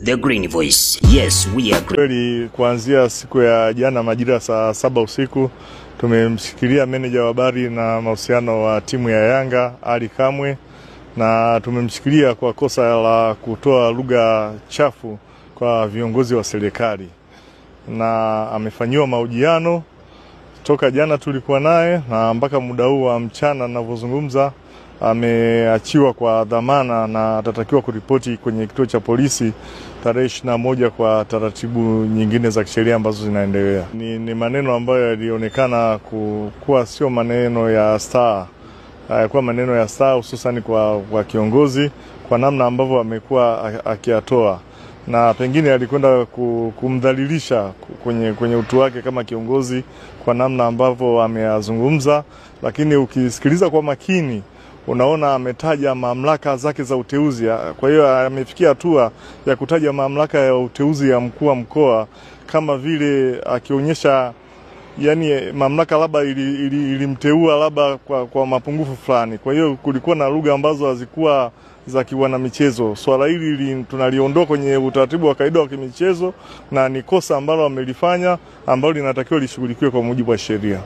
The Green Voice. Yes, we are green. Kuanzia siku ya jana majira saa 7 usiku tumemshikilia meneja wa habari na mahusiano wa timu ya Yanga Ali Kamwe, na tumemshikilia kwa kosa la kutoa lugha chafu kwa viongozi wa serikali, na amefanyiwa mahojiano toka jana tulikuwa naye, na mpaka muda huu wa mchana ninavyozungumza ameachiwa kwa dhamana na atatakiwa kuripoti kwenye kituo cha polisi tarehe 21 kwa taratibu nyingine za kisheria ambazo zinaendelea. Ni maneno ambayo yalionekana kuwa sio maneno ya staa, kwa maneno ya staa hususan kwa kiongozi, kwa namna ambavyo amekuwa akiyatoa, na pengine alikwenda kumdhalilisha kwenye utu wake kama kiongozi kwa namna ambavyo ameyazungumza. Lakini ukisikiliza kwa makini unaona ametaja mamlaka zake za uteuzi. Kwa hiyo amefikia hatua ya kutaja mamlaka ya uteuzi ya mkuu wa mkoa, kama vile akionyesha yani mamlaka labda ilimteua labda kwa mapungufu fulani. Kwa hiyo kulikuwa na lugha ambazo hazikuwa za kiwana michezo. Swala hili tunaliondoa kwenye utaratibu wa kawaida wa kimichezo, na ni kosa ambalo amelifanya ambalo linatakiwa lishughulikiwe kwa mujibu wa sheria.